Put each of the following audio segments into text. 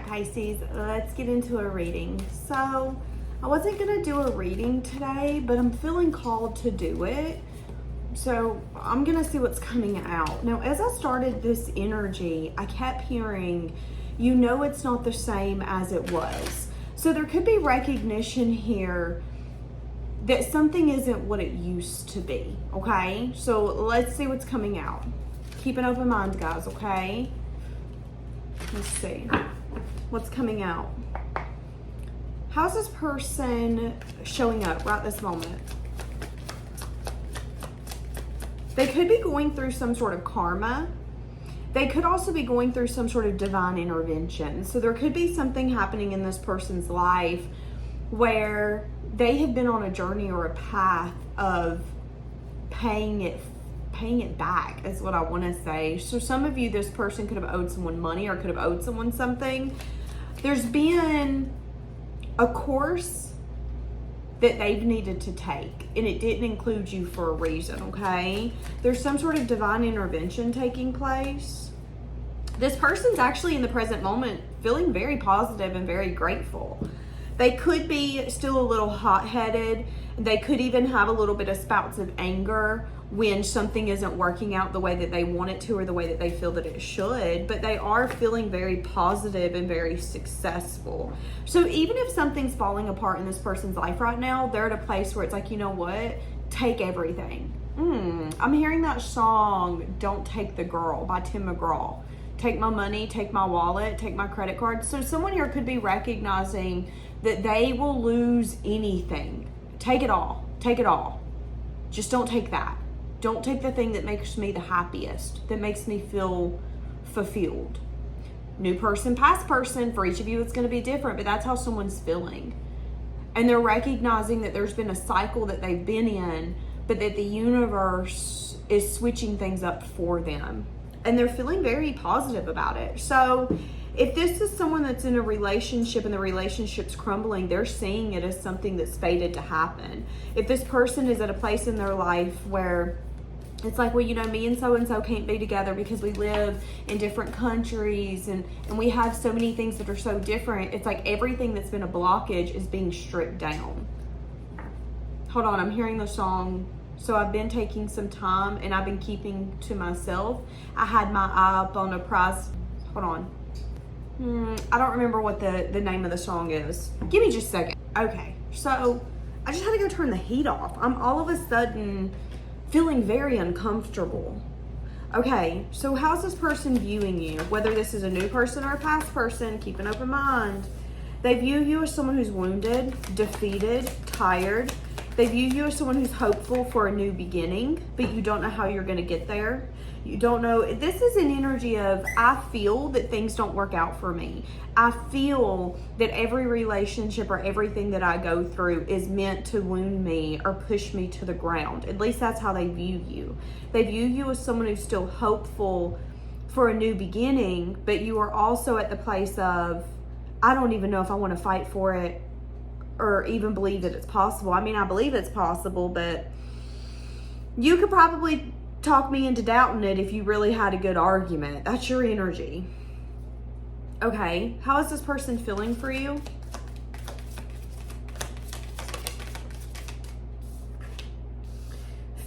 Pisces, let's get into a reading. So I wasn't going to do a reading today, but I'm feeling called to do it. So I'm going to see what's coming out. Now, as I started this energy, I kept hearing, you know, it's not the same as it was. So there could be recognition here that something isn't what it used to be, okay? So let's see what's coming out. Keep an open mind, guys, okay? Let's see what's coming out. How's this person showing up right this moment? They could be going through some sort of karma. They could also be going through some sort of divine intervention. So there could be something happening in this person's life where they have been on a journey or a path of paying it back is what I want to say. So some of you, this person could have owed someone money or could have owed someone something. There's been a course that they've needed to take, and it didn't include you for a reason, okay? There's some sort of divine intervention taking place. This person's actually in the present moment feeling very positive and very grateful. They could be still a little hot-headed. They could even have a little bit of spouts of anger when something isn't working out the way that they want it to or the way that they feel that it should, but they are feeling very positive and very successful. So even if something's falling apart in this person's life right now, they're at a place where it's like, you know what? Take everything. I'm hearing that song, Don't Take the Girl by Tim McGraw. Take my money, take my wallet, take my credit card. So someone here could be recognizing that they will lose anything. Take it all. Take it all. Just don't take that. Don't take the thing that makes me the happiest, that makes me feel fulfilled. New person, past person, for each of you it's going to be different, but that's how someone's feeling. And they're recognizing that there's been a cycle that they've been in, but that the universe is switching things up for them. And they're feeling very positive about it. So if this is someone that's in a relationship and the relationship's crumbling, they're seeing it as something that's fated to happen. If this person is at a place in their life where it's like, well, you know, me and so can't be together because we live in different countries and we have so many things that are so different. It's like everything that's been a blockage is being stripped down. Hold on, I'm hearing the song. So I've been taking some time and I've been keeping to myself. I had my eye up on a price. Hold on. I don't remember what the name of the song is. Give me just a second. Okay, so I just had to go turn the heat off. I'm all of a sudden feeling very uncomfortable. Okay, so how's this person viewing you? Whether this is a new person or a past person, keep an open mind. They view you as someone who's wounded, defeated, tired. They view you as someone who's hopeful for a new beginning, but you don't know how you're going to get there. You don't know. This is an energy of, I feel that things don't work out for me. I feel that every relationship or everything that I go through is meant to wound me or push me to the ground. At least that's how they view you. They view you as someone who's still hopeful for a new beginning, but you are also at the place of, I don't even know if I want to fight for it or even believe that it's possible. I mean, I believe it's possible, but you could probably talk me into doubting it if you really had a good argument. That's your energy. Okay, how is this person feeling for you?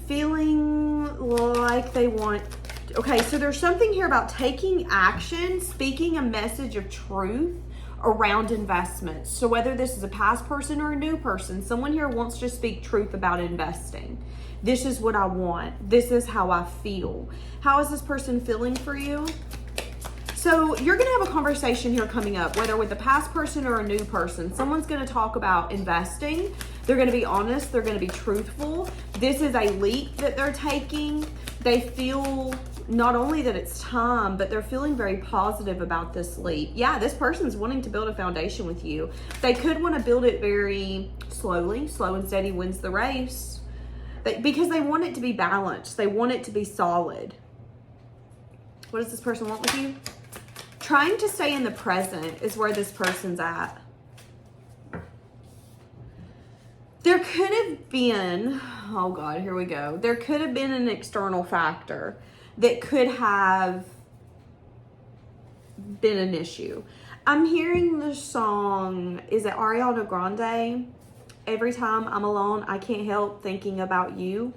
Feeling like they want... Okay, so there's something here about taking action, speaking a message of truth around investments. So whether this is a past person or a new person, someone here wants to speak truth about investing. This is what I want. This is how I feel. How is this person feeling for you? So you're going to have a conversation here coming up, whether with a past person or a new person. Someone's going to talk about investing. They're going to be honest. They're going to be truthful. This is a leap that they're taking. They feel not only that it's time, but they're feeling very positive about this leap. Yeah, this person's wanting to build a foundation with you. They could want to build it very slowly. Slow and steady wins the race. Because they want it to be balanced. They want it to be solid. What does this person want with you? Trying to stay in the present is where this person's at. There could have been, oh God, here we go. There could have been an external factor that could have been an issue. I'm hearing the song, is it Ariana Grande? Every time I'm alone, I can't help thinking about you.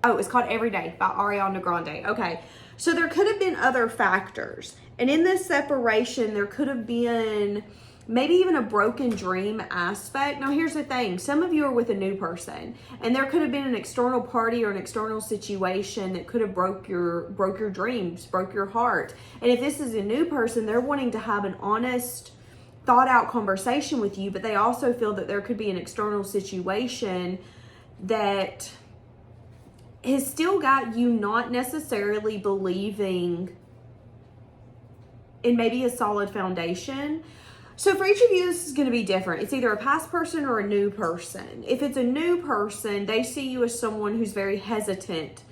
Oh, it's called Every Day by Ariana Grande. Okay. So there could have been other factors. And in this separation, there could have been maybe even a broken dream aspect. Now, here's the thing. Some of you are with a new person, and there could have been an external party or an external situation that could have broke your dreams, broke your heart. And if this is a new person, they're wanting to have an honest, thought out conversation with you, but they also feel that there could be an external situation that has still got you not necessarily believing in maybe a solid foundation. So for each of you, this is going to be different. It's either a past person or a new person. If it's a new person, they see you as someone who's very hesitant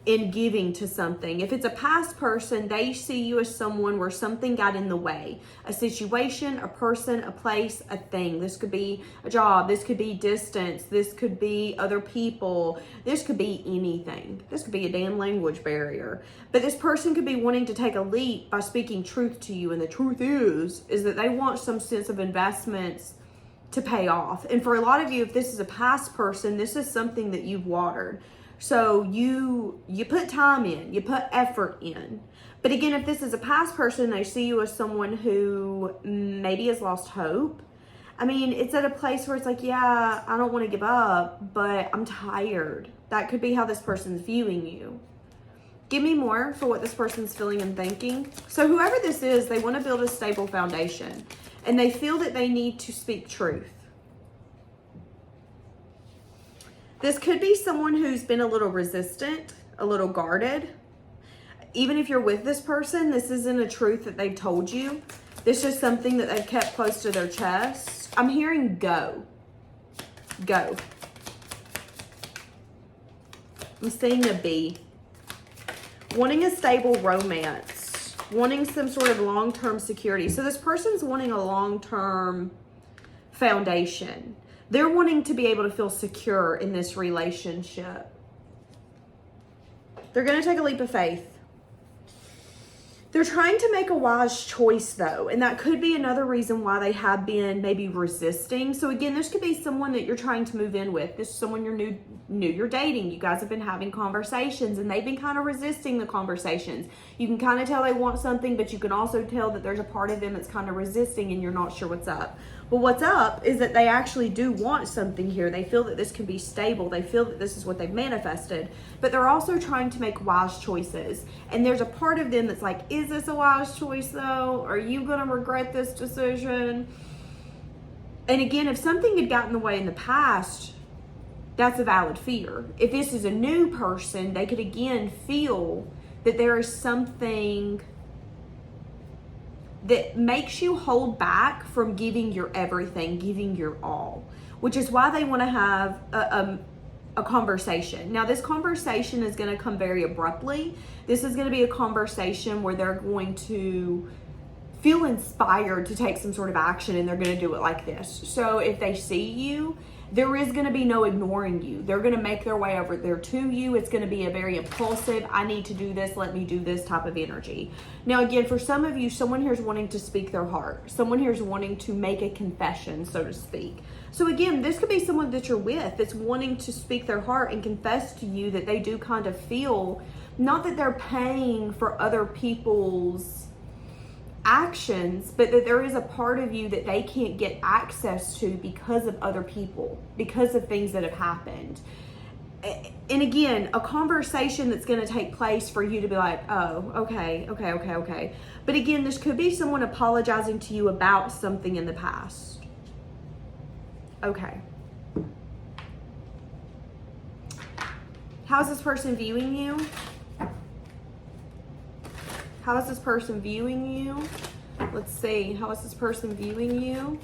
in giving to something. If it's a past person, they see you as someone where something got in the way. A situation, a person, a place, a thing. This could be a job. This could be distance. This could be other people. This could be anything. This could be a damn language barrier. But this person could be wanting to take a leap by speaking truth to you. And the truth is that they want some sense of investments to pay off. And for a lot of you, if this is a past person, this is something that you've watered. So you put time in, you put effort in. But again, if this is a past person, they see you as someone who maybe has lost hope. I mean, it's at a place where it's like, yeah, I don't want to give up, but I'm tired. That could be how this person's viewing you. Give me more for what this person's feeling and thinking. So whoever this is, they want to build a stable foundation, and they feel that they need to speak truth. This could be someone who's been a little resistant, a little guarded. Even if you're with this person, this isn't a truth that they've told you. This is something that they've kept close to their chest. I'm hearing go. Go. I'm seeing a bee. Wanting a stable romance. Wanting some sort of long-term security. So this person's wanting a long-term foundation. They're wanting to be able to feel secure in this relationship. They're going to take a leap of faith. They're trying to make a wise choice, though, and that could be another reason why they have been maybe resisting. So again, this could be someone that you're trying to move in with. This is someone you're dating. You guys have been having conversations, and they've been kind of resisting the conversations. You can kind of tell they want something, but you can also tell that there's a part of them that's kind of resisting, and you're not sure what's up. But what's up is that they actually do want something here. They feel that this can be stable. They feel that this is what they've manifested. But they're also trying to make wise choices. And there's a part of them that's like, is this a wise choice though? Are you going to regret this decision? And again, if something had gotten in the way in the past, that's a valid fear. If this is a new person, they could again feel that there is something that makes you hold back from giving your everything, giving your all, which is why they want to have a conversation. Now, this conversation is going to come very abruptly. This is going to be a conversation where they're going to feel inspired to take some sort of action, and they're going to do it like this. So if they see you, there is going to be no ignoring you. They're going to make their way over there to you. It's going to be a very impulsive, I need to do this, let me do this type of energy. Now, again, for some of you, someone here is wanting to speak their heart. Someone here is wanting to make a confession, so to speak. So again, this could be someone that you're with that's wanting to speak their heart and confess to you that they do kind of feel, not that they're paying for other people's actions, but that there is a part of you that they can't get access to because of other people, because of things that have happened. And again, a conversation that's going to take place for you to be like, oh, okay. But again, this could be someone apologizing to you about something in the past. Okay. How is this person viewing you? How is this person viewing you? Let's see. How is this person viewing you?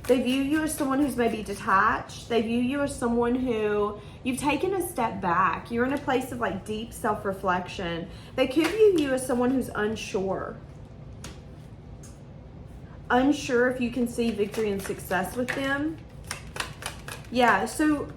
They view you as someone who's maybe detached. They view you as someone who you've taken a step back. You're in a place of like deep self-reflection. They could view you as someone who's unsure. Unsure if you can see victory and success with them. Yeah, so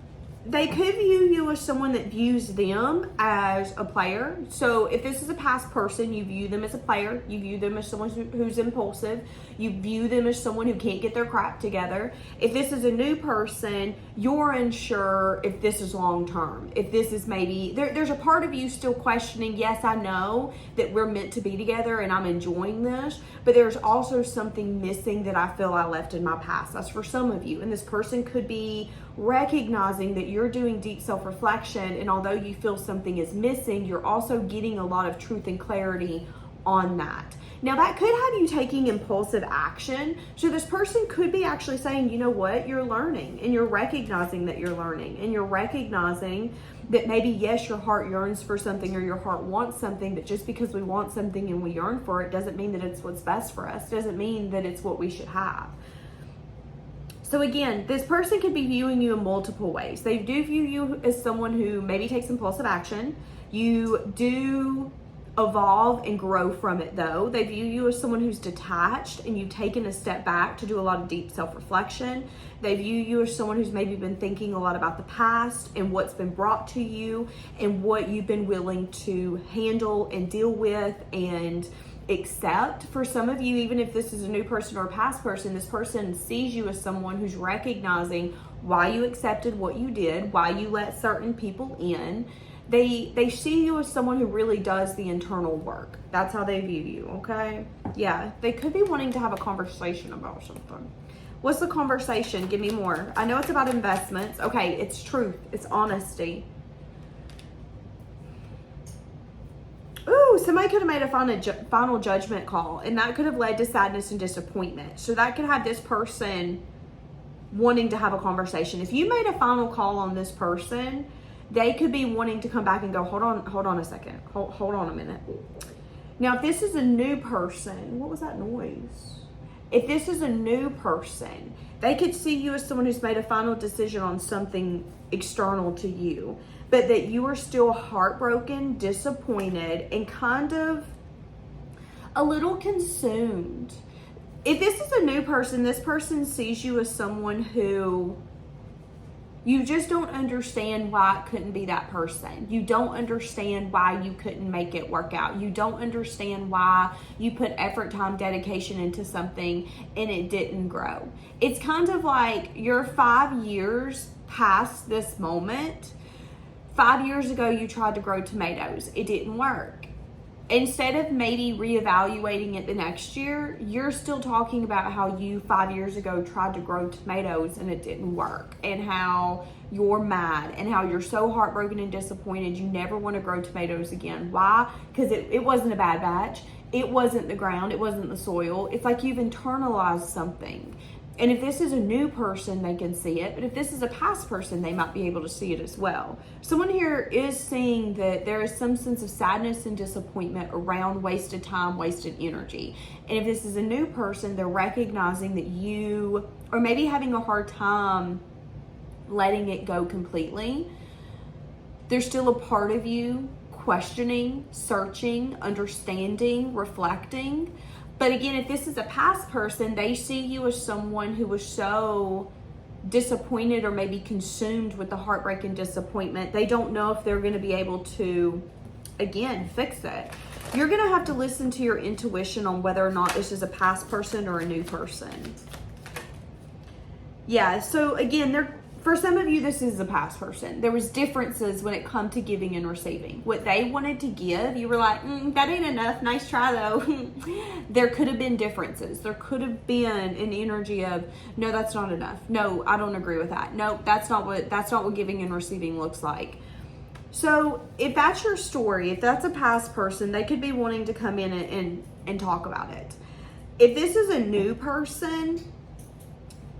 They could view you as someone that views them as a player. So if this is a past person, you view them as a player. You view them as someone who's impulsive. You view them as someone who can't get their crap together. If this is a new person, you're unsure if this is long term. If this is maybe, there's a part of you still questioning, yes, I know that we're meant to be together and I'm enjoying this, but there's also something missing that I feel I left in my past. That's for some of you. And this person could be recognizing that you're doing deep self-reflection, and although you feel something is missing, you're also getting a lot of truth and clarity on that. Now that could have you taking impulsive action. So this person could be actually saying, you know what, you're learning, and you're recognizing that you're learning, and you're recognizing that maybe, yes, your heart yearns for something or your heart wants something, but just because we want something and we yearn for it doesn't mean that it's what's best for us, doesn't mean that it's what we should have. So again, this person could be viewing you in multiple ways. They do view you as someone who maybe takes impulsive action. You do evolve and grow from it though. They view you as someone who's detached and you've taken a step back to do a lot of deep self-reflection. They view you as someone who's maybe been thinking a lot about the past and what's been brought to you and what you've been willing to handle and deal with and accept. For some of you, even if this is a new person or a past person, this person sees you as someone who's recognizing why you accepted what you did, why you let certain people in. They see you as someone who really does the internal work. That's how they view you, okay? Yeah, they could be wanting to have a conversation about something. What's the conversation? Give me more. I know it's about investments. Okay, it's truth. It's honesty. Ooh, somebody could have made a final judgment call, and that could have led to sadness and disappointment. So that could have this person wanting to have a conversation. If you made a final call on this person, they could be wanting to come back and go, hold on a second. Hold on a minute. Now, if this is a new person, what was that noise? If this is a new person, they could see you as someone who's made a final decision on something external to you, but that you are still heartbroken, disappointed, and kind of a little consumed. If this is a new person, this person sees you as someone who you just don't understand why it couldn't be that person. You don't understand why you couldn't make it work out. You don't understand why you put effort, time, dedication into something and it didn't grow. It's kind of like you're 5 years past this moment. 5 years ago, you tried to grow tomatoes. It didn't work. Instead of maybe reevaluating it the next year, you're still talking about how you 5 years ago tried to grow tomatoes and it didn't work, and how you're mad and how you're so heartbroken and disappointed you never want to grow tomatoes again. Why? Because it wasn't a bad batch. It wasn't the ground. It wasn't the soil. It's like you've internalized something. And if this is a new person, they can see it. But if this is a past person, they might be able to see it as well. Someone here is seeing that there is some sense of sadness and disappointment around wasted time, wasted energy. And if this is a new person, they're recognizing that you are maybe having a hard time letting it go completely. There's still a part of you questioning, searching, understanding, reflecting. But again, if this is a past person, they see you as someone who was so disappointed or maybe consumed with the heartbreak and disappointment. They don't know if they're going to be able to, again, fix it. You're going to have to listen to your intuition on whether or not this is a past person or a new person. Yeah, so again, for some of you, this is a past person. There was differences when it come to giving and receiving. What they wanted to give, you were like, that ain't enough. Nice try though. There could have been differences. There could have been an energy of, no, that's not enough. No, I don't agree with that. No, that's not what giving and receiving looks like. So if that's your story, if that's a past person, they could be wanting to come in and talk about it. If this is a new person,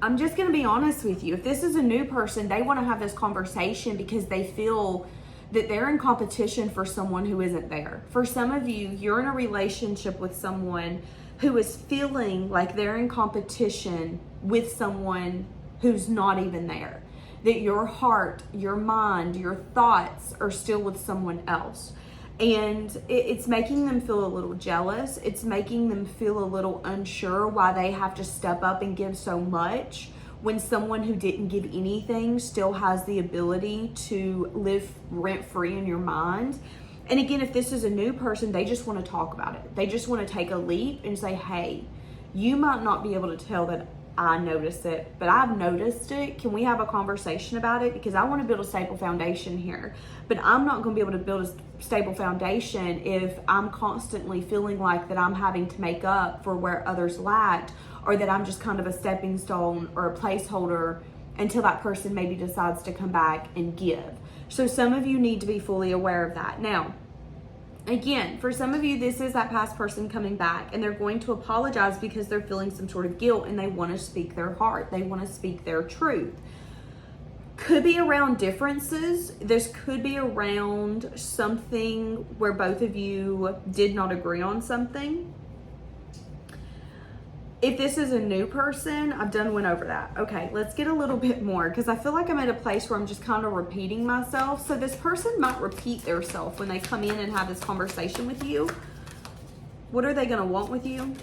I'm just going to be honest with you. If this is a new person, they want to have this conversation because they feel that they're in competition for someone who isn't there. For some of you, you're in a relationship with someone who is feeling like they're in competition with someone who's not even there. That your heart, your mind, your thoughts are still with someone else. And it's making them feel a little jealous. It's making them feel a little unsure why they have to step up and give so much when someone who didn't give anything still has the ability to live rent-free in your mind. And again, if this is a new person, they just want to talk about it. They just want to take a leap and say, hey, you might not be able to tell that I notice it, but I've noticed it. Can we have a conversation about it? Because I want to build a stable foundation here, but I'm not going to be able to build a stable foundation if I'm constantly feeling like that I'm having to make up for where others lacked, or that I'm just kind of a stepping stone or a placeholder until that person maybe decides to come back and give. So some of you need to be fully aware of that. Now, again, for some of you, this is that past person coming back, and they're going to apologize because they're feeling some sort of guilt and they want to speak their heart. They want to speak their truth. Could be around differences. This could be around something where both of you did not agree on something. If this is a new person, I've went over that. Okay, let's get a little bit more, because I feel like I'm at a place where I'm just kind of repeating myself. So this person might repeat their self when they come in and have this conversation with you. What are they going to want with you?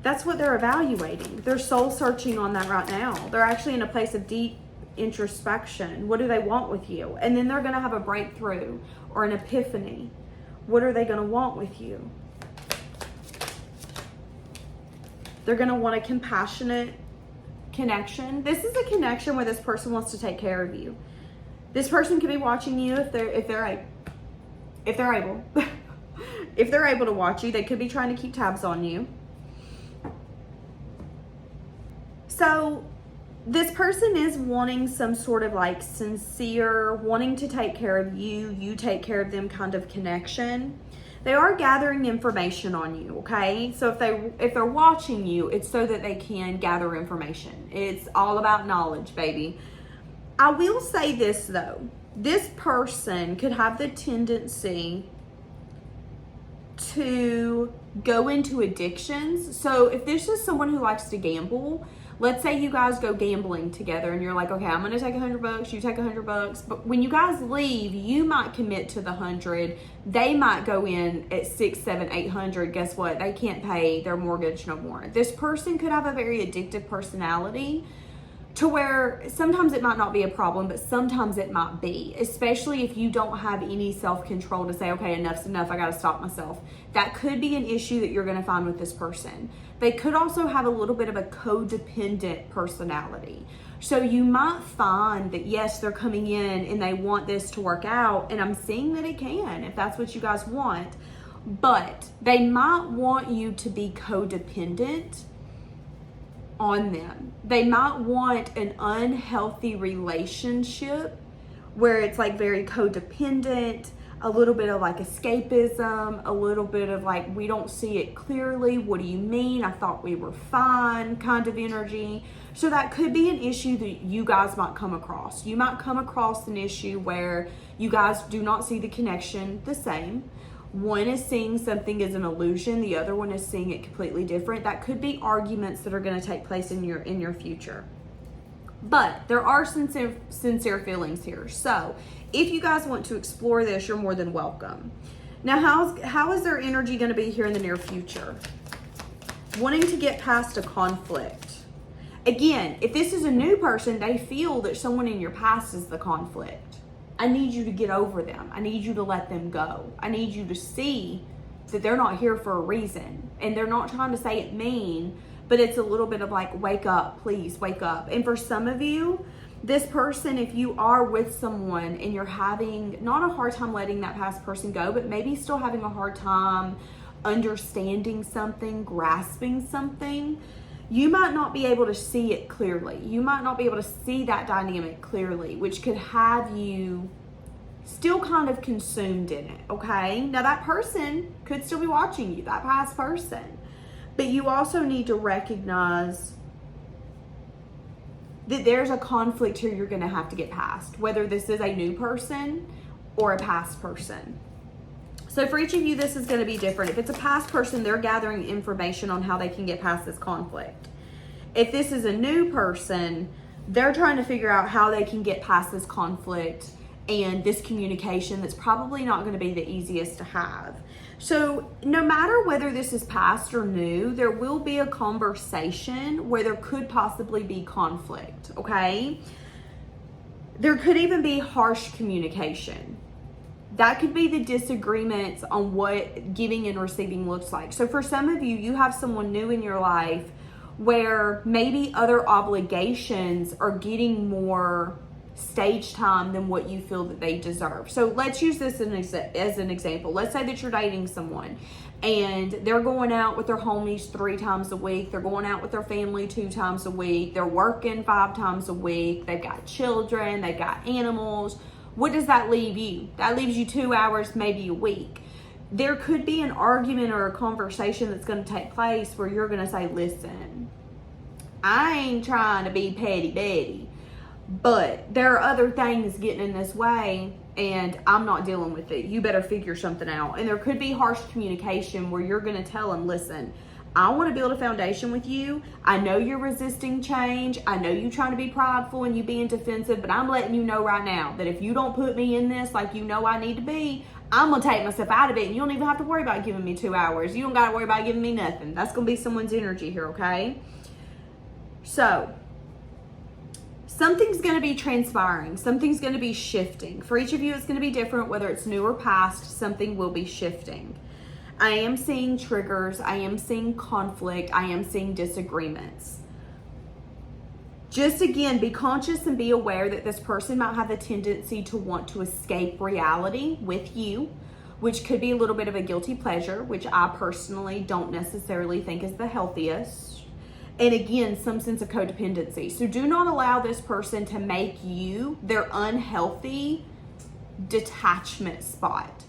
That's what they're evaluating. They're soul searching on that right now. They're actually in a place of deep introspection. What do they want with you? And then they're going to have a breakthrough or an epiphany. What are they going to want with you? They're going to want a compassionate connection. This is a connection where this person wants to take care of you. This person could be watching you if they're able. If they're able to watch you, they could be trying to keep tabs on you. So this person is wanting some sort of like sincere, wanting to take care of you, you take care of them kind of connection. They are gathering information on you, okay? So if they're watching you, it's so that they can gather information. It's all about knowledge, baby. I will say this though. This person could have the tendency to go into addictions. So if this is someone who likes to gamble, let's say you guys go gambling together and you're like, okay, I'm going to take $100, you take $100. But when you guys leave, you might commit to the 100. They might go in at 600, 700, 800. Guess what? They can't pay their mortgage no more. This person could have a very addictive personality to where sometimes it might not be a problem, but sometimes it might be, especially if you don't have any self-control to say, okay, enough's enough, I got to stop myself. That could be an issue that you're going to find with this person. They could also have a little bit of a codependent personality. So you might find that, yes, they're coming in and they want this to work out, and I'm seeing that it can, if that's what you guys want, but they might want you to be codependent on them. They might want an unhealthy relationship where it's like very codependent, a little bit of like escapism, a little bit of like, we don't see it clearly. What do you mean? I thought we were fine kind of energy. So that could be an issue that you guys might come across. You might come across an issue where you guys do not see the connection the same. One is seeing something as an illusion. The other one is seeing it completely different. That could be arguments that are going to take place in your future. But there are sincere feelings here. So if you guys want to explore this, you're more than welcome. Now, how is their energy going to be here in the near future? Wanting to get past a conflict. Again, if this is a new person, they feel that someone in your past is the conflict. I need you to get over them. I need you to let them go. I need you to see that they're not here for a reason. And they're not trying to say it mean, but it's a little bit of like, wake up, please wake up. And for some of you, this person, if you are with someone and you're having not a hard time letting that past person go, but maybe still having a hard time understanding something, grasping something, you might not be able to see it clearly. You might not be able to see that dynamic clearly, which could have you still kind of consumed in it, okay? Now that person could still be watching you, that past person. But you also need to recognize that there's a conflict here you're gonna have to get past, whether this is a new person or a past person. So for each of you, this is going to be different. If it's a past person, they're gathering information on how they can get past this conflict. If this is a new person, they're trying to figure out how they can get past this conflict and this communication that's probably not going to be the easiest to have. So no matter whether this is past or new, there will be a conversation where there could possibly be conflict, okay? There could even be harsh communication. That could be the disagreements on what giving and receiving looks like. So for some of you, you have someone new in your life where maybe other obligations are getting more stage time than what you feel that they deserve. So let's use this as an example. Let's say that you're dating someone and they're going out with their homies 3 times a week. They're going out with their family 2 times a week. They're working 5 times a week. They've got children. They've got animals. What does that leave you? That leaves you 2 hours, maybe a week. There could be an argument or a conversation that's going to take place where you're going to say, listen, I ain't trying to be petty Betty, but there are other things getting in this way and I'm not dealing with it. You better figure something out. And there could be harsh communication where you're going to tell them, listen, I want to build a foundation with you. I know you're resisting change. I know you're trying to be prideful and you being defensive, but I'm letting you know right now that if you don't put me in this like you know I need to be, I'm going to take myself out of it and you don't even have to worry about giving me 2 hours. You don't got to worry about giving me nothing. That's going to be someone's energy here, okay? So, something's going to be transpiring. Something's going to be shifting. For each of you, it's going to be different, whether it's new or past. Something will be shifting. I am seeing triggers. I am seeing conflict. I am seeing disagreements. Just again, be conscious and be aware that this person might have a tendency to want to escape reality with you, which could be a little bit of a guilty pleasure, which I personally don't necessarily think is the healthiest. And again, some sense of codependency. So do not allow this person to make you their unhealthy detachment spot.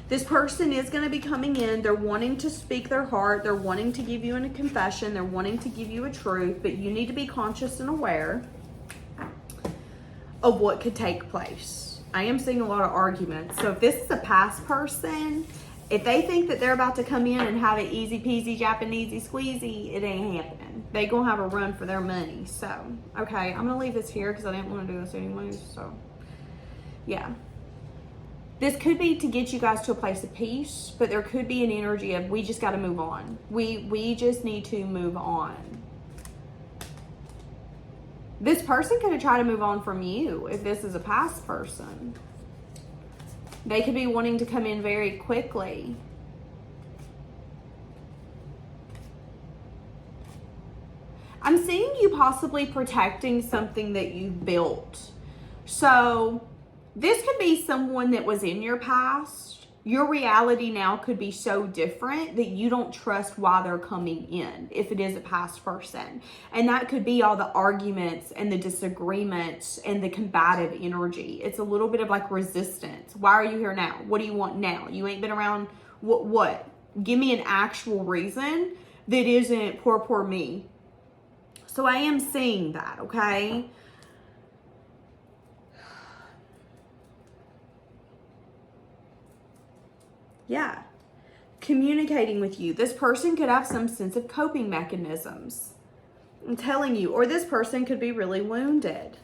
This person is going to be coming in. They're wanting to speak their heart. They're wanting to give you a confession. They're wanting to give you a truth. But you need to be conscious and aware of what could take place. I am seeing a lot of arguments. So if this is a past person, if they think that they're about to come in and have an easy peasy Japanesey squeezy, it ain't happening. They gonna have a run for their money. So, okay, I'm gonna leave this here because I didn't want to do this anyways. So, yeah. This could be to get you guys to a place of peace, but there could be an energy of we just got to move on. We just need to move on. This person could have tried to move on from you if this is a past person. They could be wanting to come in very quickly. I'm seeing you possibly protecting something that you've built. So this could be someone that was in your past. Your reality now could be so different that you don't trust why they're coming in if it is a past person. And that could be all the arguments and the disagreements and the combative energy. It's a little bit of like resistance. Why are you here now? What do you want now? You ain't been around. What? Give me an actual reason that isn't poor me. So I am seeing that, okay? Yeah. Communicating with you. This person could have some sense of coping mechanisms. I'm telling you. Or this person could be really wounded.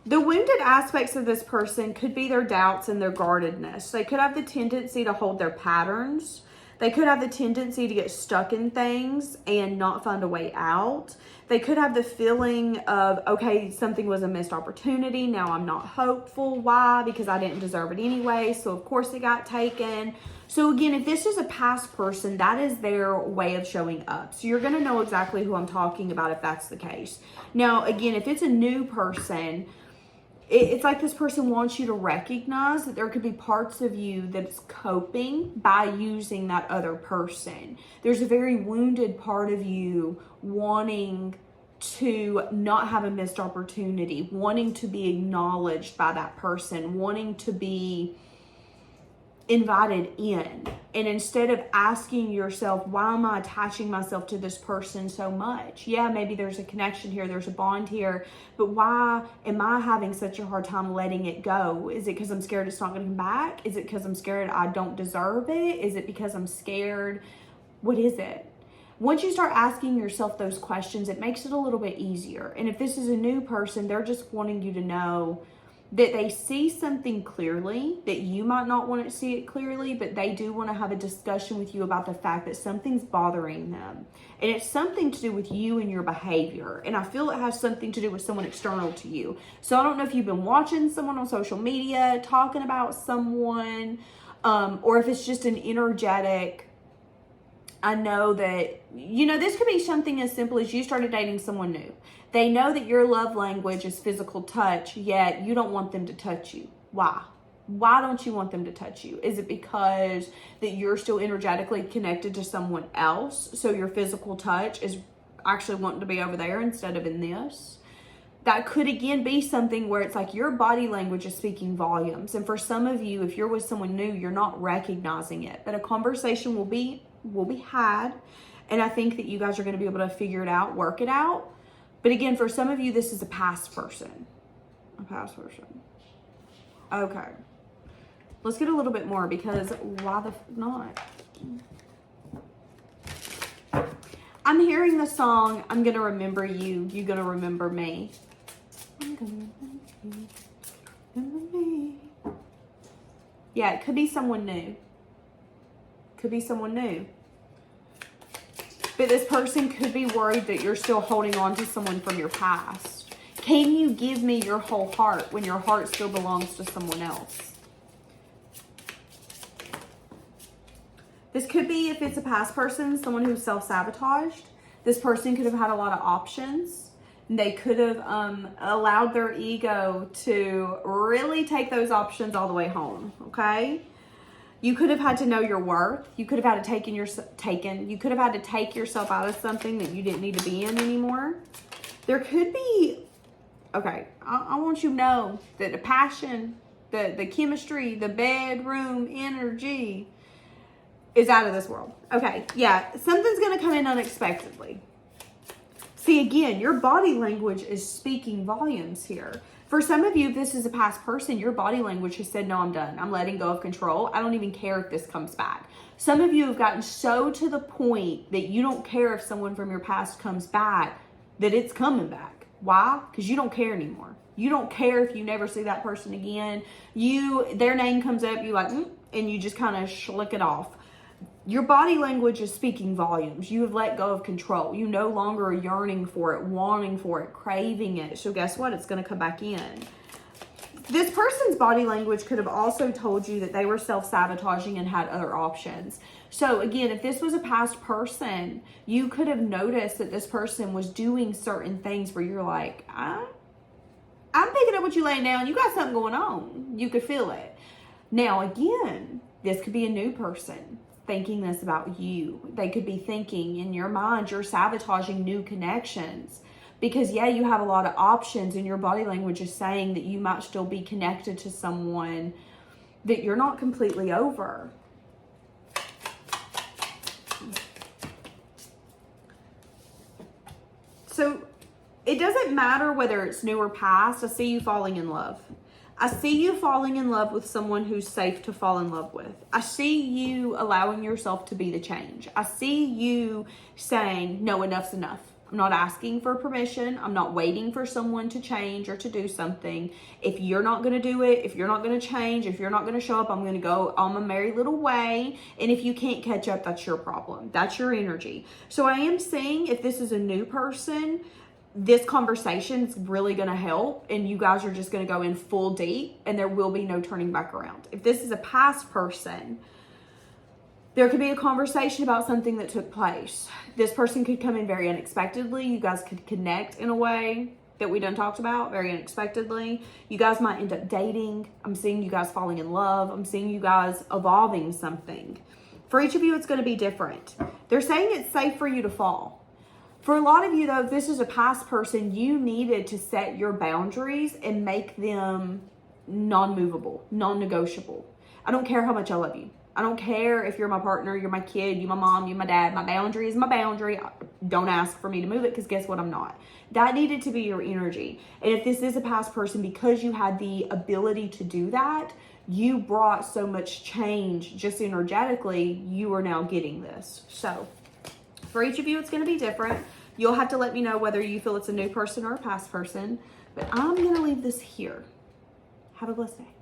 The wounded aspects of this person could be their doubts and their guardedness. They could have the tendency to hold their patterns. They could have the tendency to get stuck in things and not find a way out. They could have the feeling of, okay, something was a missed opportunity. Now I'm not hopeful. Why? Because I didn't deserve it anyway. So of course it got taken. So again, if this is a past person, that is their way of showing up. So you're going to know exactly who I'm talking about if that's the case. Now, again, if it's a new person, it's like this person wants you to recognize that there could be parts of you that's coping by using that other person. There's a very wounded part of you wanting to not have a missed opportunity, wanting to be acknowledged by that person, wanting to be invited in. And instead of asking yourself, why am I attaching myself to this person so much? Yeah, maybe there's a connection here, there's a bond here, but why am I having such a hard time letting it go? Is it because I'm scared it's not going to come back? Is it because I'm scared I don't deserve it? Is it because I'm scared? What is it? Once you start asking yourself those questions, it makes it a little bit easier. And if this is a new person, they're just wanting you to know that they see something clearly, that you might not want to see it clearly, but they do want to have a discussion with you about the fact that something's bothering them. And it's something to do with you and your behavior. And I feel it has something to do with someone external to you. So I don't know if you've been watching someone on social media, talking about someone, or if it's just an energetic. I know that, this could be something as simple as you started dating someone new. They know that your love language is physical touch, yet you don't want them to touch you. Why? Why don't you want them to touch you? Is it because that you're still energetically connected to someone else, so your physical touch is actually wanting to be over there instead of in this? That could again be something where it's like your body language is speaking volumes. And for some of you, if you're with someone new, you're not recognizing it. But a conversation will be had. And I think that you guys are going to be able to figure it out, work it out. But again, for some of you, this is a past person. A past person. Okay. Let's get a little bit more, because why the not? I'm hearing the song, I'm going to remember you, you're going to remember me. I'm going to remember me. Yeah, it could be someone new. Could be someone new. But this person could be worried that you're still holding on to someone from your past. Can you give me your whole heart when your heart still belongs to someone else? This could be, if it's a past person, someone who's self-sabotaged. This person could have had a lot of options. They could have allowed their ego to really take those options all the way home, okay? You could have had to know your worth. You could have had to you could have had to take yourself out of something that you didn't need to be in anymore. There could be, okay, I want you to know that the passion, the chemistry, the bedroom energy is out of this world. Okay, yeah, something's going to come in unexpectedly. See, again, your body language is speaking volumes here. For some of you, if this is a past person, your body language has said, no, I'm done. I'm letting go of control. I don't even care if this comes back. Some of you have gotten so to the point that you don't care if someone from your past comes back, that it's coming back. Why? Because you don't care anymore. You don't care if you never see that person again. Their name comes up, you like, and you just kind of schlick it off. Your body language is speaking volumes. You have let go of control. You no longer are yearning for it, wanting for it, craving it. So guess what? It's going to come back in. This person's body language could have also told you that they were self-sabotaging and had other options. So again, if this was a past person, you could have noticed that this person was doing certain things where you're like, I'm picking up what you're laying down. You got something going on. You could feel it. Now again, this could be a new person thinking this about you. They could be thinking in your mind, you're sabotaging new connections. Because yeah, you have a lot of options, and your body language is saying that you might still be connected to someone that you're not completely over. So it doesn't matter whether it's new or past. I see you falling in love. I see you falling in love with someone who's safe to fall in love with. I see you allowing yourself to be the change. I see you saying, no, enough's enough. I'm not asking for permission. I'm not waiting for someone to change or to do something. If you're not going to do it, if you're not going to change, if you're not going to show up, I'm going to go on my merry little way. And if you can't catch up, that's your problem. That's your energy. So I am saying, if this is a new person, this conversation is really going to help, and you guys are just going to go in full deep, and there will be no turning back around. If this is a past person, there could be a conversation about something that took place. This person could come in very unexpectedly. You guys could connect in a way that we done talked about very unexpectedly. You guys might end up dating. I'm seeing you guys falling in love. I'm seeing you guys evolving something. For each of you, it's going to be different. They're saying it's safe for you to fall. For a lot of you, though, if this is a past person, you needed to set your boundaries and make them non-movable, non-negotiable. I don't care how much I love you. I don't care if you're my partner, you're my kid, you're my mom, you're my dad. My boundary is my boundary. Don't ask for me to move it, because guess what? I'm not. That needed to be your energy. And if this is a past person, because you had the ability to do that, you brought so much change just energetically, you are now getting this. So for each of you, it's going to be different. You'll have to let me know whether you feel it's a new person or a past person. But I'm going to leave this here. Have a blessed day.